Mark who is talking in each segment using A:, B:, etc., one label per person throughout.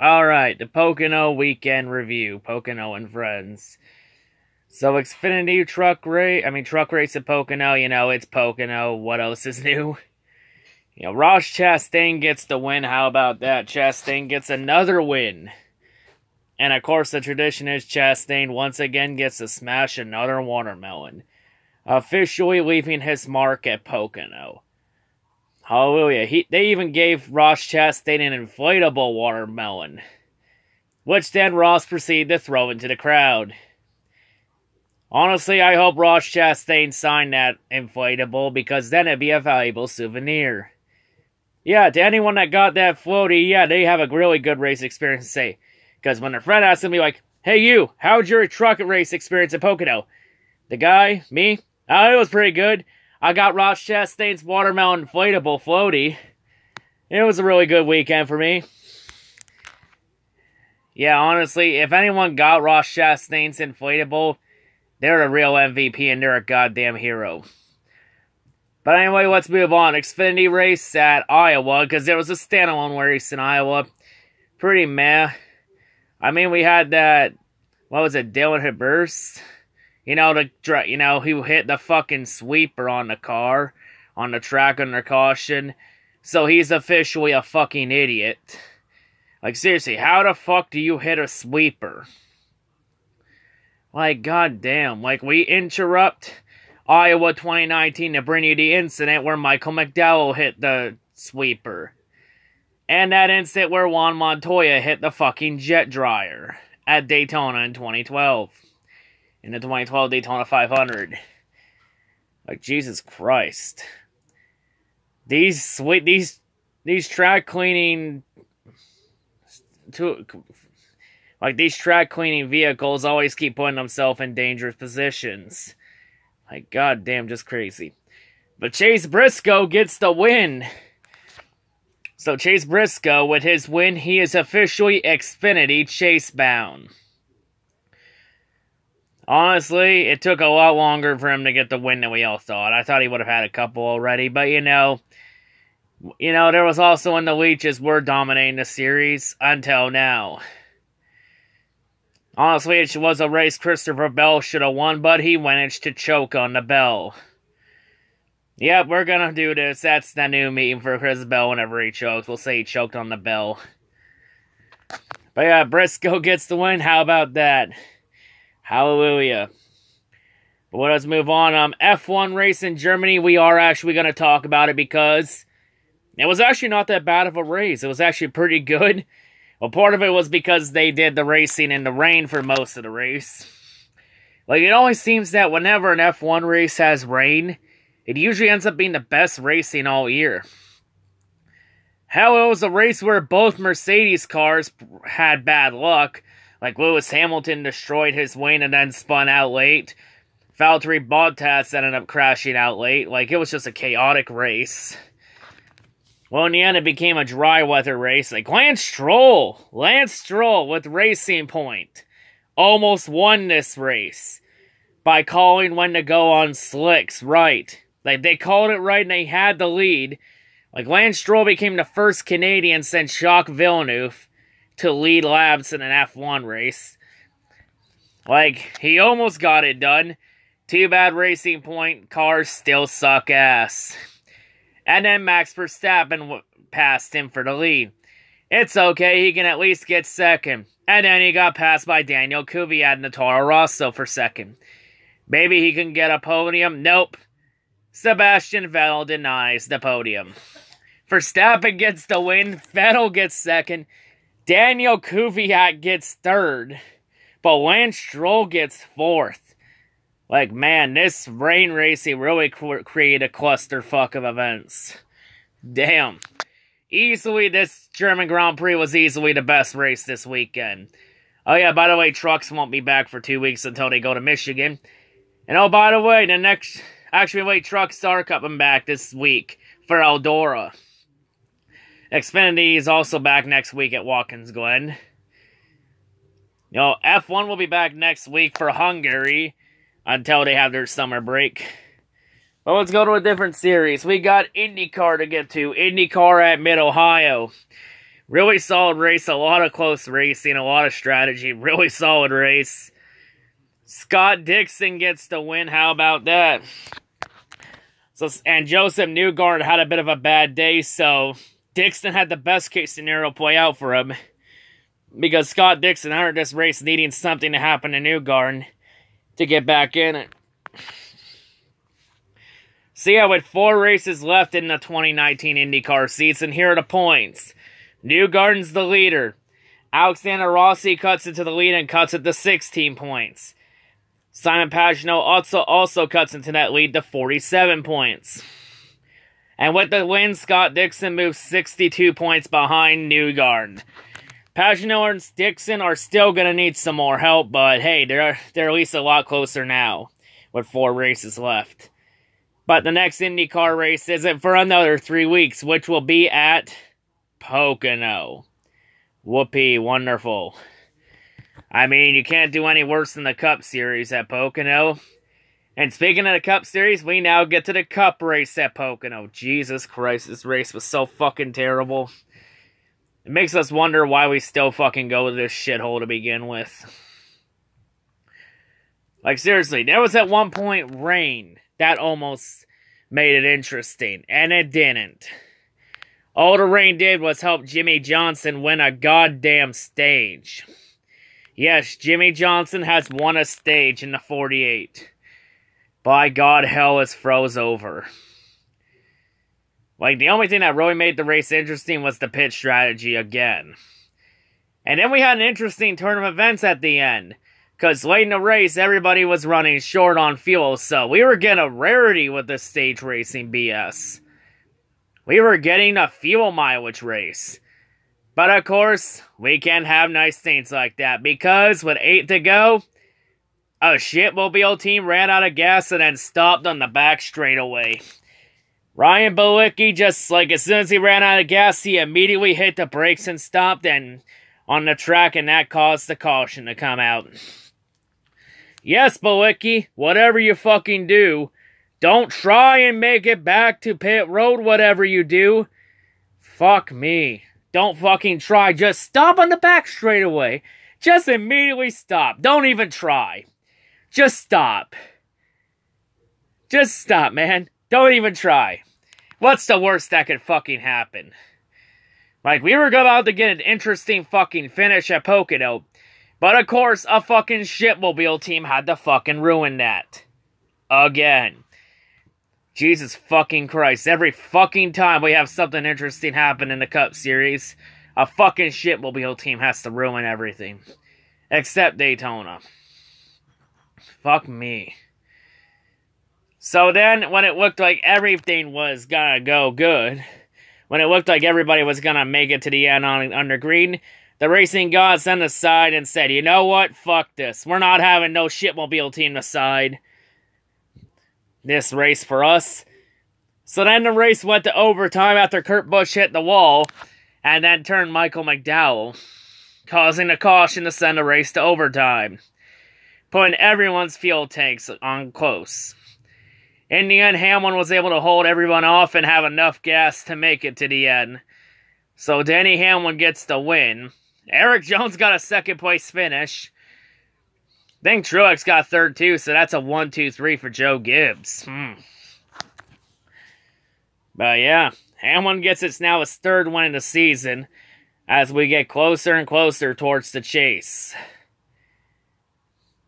A: Alright, the Pocono weekend review. Pocono and friends. So, Xfinity truck race at Pocono, it's Pocono. What else is new? Ross Chastain gets the win. How about that? Chastain gets another win. And, of course, the tradition is Chastain once again gets to smash another watermelon. Officially leaving his mark at Pocono. Hallelujah. They even gave Ross Chastain an inflatable watermelon, which then Ross proceeded to throw into the crowd. Honestly, I hope Ross Chastain signed that inflatable, because then it'd be a valuable souvenir. Yeah, to anyone that got that floaty, yeah, they have a really good race experience to say. Because when their friend asks them, be like, "Hey you, how'd your truck race experience at Pocono?" The guy, me, it was pretty good. I got Ross Chastain's watermelon inflatable floaty. It was a really good weekend for me. Yeah, honestly, if anyone got Ross Chastain's inflatable, they're a real MVP and they're a goddamn hero. But anyway, let's move on. Xfinity race at Iowa, because there was a standalone race in Iowa. Pretty meh. I mean, we had that, what was it, Dylan Hibberst? Who hit the fucking sweeper on the car, on the track under caution. So he's officially a fucking idiot. Like, seriously, how the fuck do you hit a sweeper? Like, goddamn. Like, we interrupt Iowa 2019 to bring you the incident where Michael McDowell hit the sweeper. And that incident where Juan Montoya hit the fucking jet dryer at Daytona in 2012. In the 2012 Daytona 500. Like, Jesus Christ. These track cleaning... these track cleaning vehicles always keep putting themselves in dangerous positions. Like, goddamn, just crazy. But Chase Briscoe gets the win. So Chase Briscoe, with his win, he is officially Xfinity chase-bound. Honestly, it took a lot longer for him to get the win than we all thought. I thought he would have had a couple already, but there was also when the Leeches were dominating the series until now. Honestly, it was a race Christopher Bell should have won, but he managed to choke on the bell. Yep, we're gonna do this. That's the new meme for Chris Bell whenever he chokes. We'll say he choked on the bell. But yeah, Briscoe gets the win. How about that? Hallelujah. But let's move on. F1 race in Germany, we are actually going to talk about it because it was actually not that bad of a race. It was actually pretty good. Well, part of it was because they did the racing in the rain for most of the race. Like, it always seems that whenever an F1 race has rain, it usually ends up being the best racing all year. Hell, it was a race where both Mercedes cars had bad luck. Like, Lewis Hamilton destroyed his wing and then spun out late. Valtteri Bottas ended up crashing out late. Like, it was just a chaotic race. Well, in the end, it became a dry weather race. Like, Lance Stroll with Racing Point almost won this race by calling when to go on slicks right. Like, they called it right and they had the lead. Like, Lance Stroll became the first Canadian since Jacques Villeneuve to lead laps in an F1 race. Like, he almost got it done. Too bad Racing Point cars still suck ass. And then Max Verstappen passed him for the lead. It's okay, he can at least get second. And then he got passed by Daniel Kvyat and Toro Rosso for second. Maybe he can get a podium? Nope. Sebastian Vettel denies the podium. Verstappen gets the win. Vettel gets second. Daniel Kvyat gets third, but Lance Stroll gets fourth. Like, man, this rain racing really created a clusterfuck of events. Damn. Easily, this German Grand Prix was easily the best race this weekend. Oh yeah, by the way, trucks won't be back for 2 weeks until they go to Michigan. And oh, by the way, trucks are coming back this week for Eldora. Xfinity is also back next week at Watkins Glen. F1 will be back next week for Hungary until they have their summer break. But let's go to a different series. We got IndyCar to get to. IndyCar at MidOhio. Really solid race, a lot of close racing, a lot of strategy, really solid race. Scott Dixon gets the win, how about that? And Joseph Newgarden had a bit of a bad day, so Dixon had the best case scenario play out for him. Because Scott Dixon entered this race needing something to happen to Newgarden to get back in it. So yeah, with 4 races left in the 2019 IndyCar season, here are the points. Newgarden's the leader. Alexander Rossi cuts into the lead and cuts it to 16 points. Simon Pagenaud also cuts into that lead to 47 points. And with the win, Scott Dixon moves 62 points behind Newgarden. Pagenaud and Dixon are still going to need some more help, but hey, they're at least a lot closer now with 4 races left. But the next IndyCar race isn't for another 3 weeks, which will be at Pocono. Whoopee, wonderful. I mean, you can't do any worse than the Cup Series at Pocono. And speaking of the Cup Series, we now get to the Cup race at Pocono. Jesus Christ, this race was so fucking terrible. It makes us wonder why we still fucking go to this shithole to begin with. Like, seriously, there was at one point rain. That almost made it interesting, and it didn't. All the rain did was help Jimmy Johnson win a goddamn stage. Yes, Jimmy Johnson has won a stage in the 48. By God, hell is froze over. Like, the only thing that really made the race interesting was the pit strategy again. And then we had an interesting turn of events at the end. Because late in the race, everybody was running short on fuel, so we were getting a rarity with the stage racing BS. We were getting a fuel mileage race. But of course, we can't have nice things like that, because with 8 to go, a Shitmobile team ran out of gas and then stopped on the back straightaway. Ryan Balicki, just like as soon as he ran out of gas, he immediately hit the brakes and stopped on the track, and that caused the caution to come out. Yes, Balicki, whatever you fucking do, don't try and make it back to pit road, whatever you do. Fuck me. Don't fucking try. Just stop on the back straightaway. Just immediately stop. Don't even try. Just stop. Just stop, man. Don't even try. What's the worst that could fucking happen? Like, we were about to get an interesting fucking finish at Pocono. But of course, a fucking Shitmobile team had to fucking ruin that. Again. Jesus fucking Christ. Every fucking time we have something interesting happen in the Cup Series, a fucking Shitmobile team has to ruin everything. Except Daytona. Fuck me. So then, when it looked like everything was gonna go good, when it looked like everybody was gonna make it to the end under green, the racing gods sent aside and said, you know what? Fuck this. We're not having no Shitmobile team decide this race for us. So then the race went to overtime after Kurt Busch hit the wall and then turned Michael McDowell, causing a caution to send the race to overtime, putting everyone's fuel tanks on close. In the end, Hamlin was able to hold everyone off and have enough gas to make it to the end. So Denny Hamlin gets the win. Eric Jones got a second place finish. I think Truex got third too, so that's a 1-2-3 for Joe Gibbs. But yeah, Hamlin gets now his third win of the season as we get closer and closer towards the chase.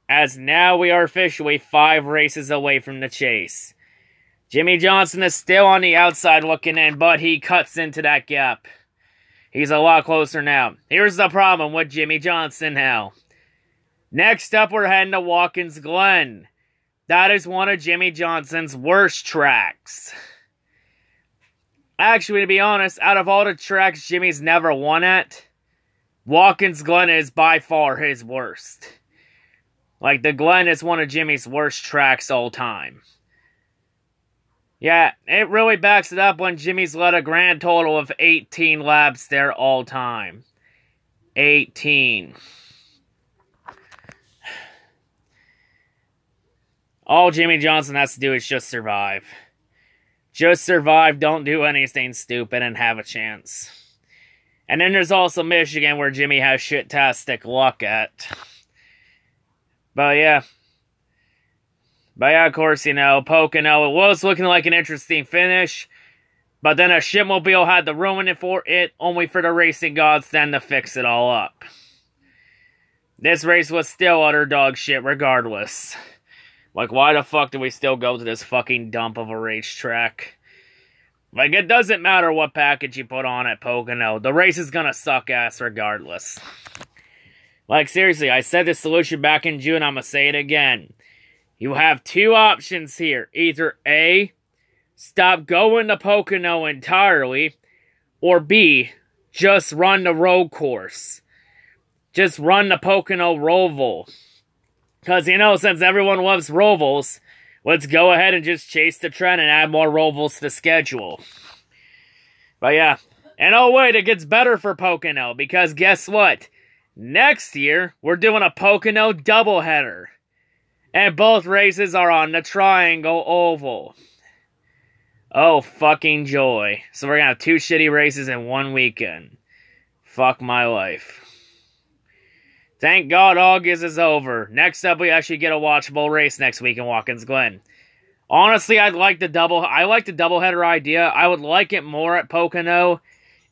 A: As now we are officially 5 races away from the chase. Jimmy Johnson is still on the outside looking in, but he cuts into that gap. He's a lot closer now. Here's the problem with Jimmy Johnson now. Next up, we're heading to Watkins Glen. That is one of Jimmy Johnson's worst tracks. Actually, to be honest, out of all the tracks Jimmy's never won at, Watkins Glen is by far his worst. Like, the Glen is one of Jimmy's worst tracks all time. Yeah, it really backs it up when Jimmy's led a grand total of 18 laps there all time. 18. All Jimmy Johnson has to do is just survive. Just survive, don't do anything stupid, and have a chance. And then there's also Michigan, where Jimmy has shit-tastic luck at. But yeah. But yeah, of course, you know, Pocono, it was looking like an interesting finish. But then a shitmobile had to ruin it for it, only for the racing gods then to fix it all up. This race was still utter dog shit regardless. Like, why the fuck do we still go to this fucking dump of a racetrack? Like, it doesn't matter what package you put on at Pocono. The race is gonna suck ass regardless. Like, seriously, I said this solution back in June, I'm gonna say it again. You have two options here. Either A, stop going to Pocono entirely, or B, just run the road course. Just run the Pocono Roval. Because, you know, since everyone loves Rovals, let's go ahead and just chase the trend and add more Rovals to the schedule. But yeah, and oh wait, it gets better for Pocono, because guess what? Next year, we're doing a Pocono doubleheader. And both races are on the Triangle Oval. Oh, fucking joy. So we're gonna have two shitty races in one weekend. Fuck my life. Thank God August is over. Next up, we actually get a watchable race next week in Watkins Glen. Honestly, I like the doubleheader idea. I would like it more at Pocono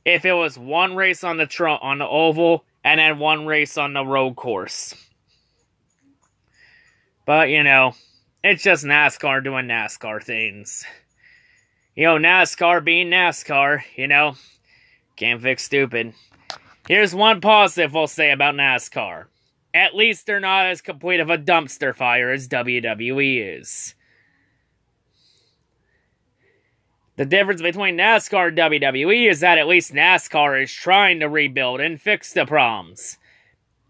A: if it was one race on the oval and then one race on the road course. But, you know, it's just NASCAR doing NASCAR things. You know, NASCAR being NASCAR, you know, can't fix stupid. Here's one positive we'll say about NASCAR. At least they're not as complete of a dumpster fire as WWE is. The difference between NASCAR and WWE is that at least NASCAR is trying to rebuild and fix the problems.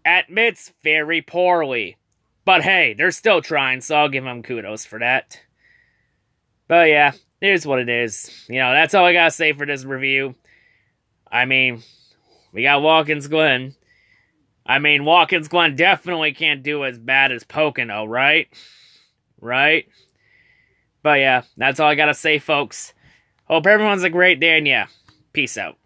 A: Admits very poorly. But hey, they're still trying, so I'll give them kudos for that. But yeah, here's what it is. You know, that's all I gotta say for this review. I mean, we got Watkins Glen. I mean, Watkins Glen definitely can't do as bad as Pocono, right? Right? But yeah, that's all I gotta say, folks. Hope everyone's a great day, and yeah, peace out.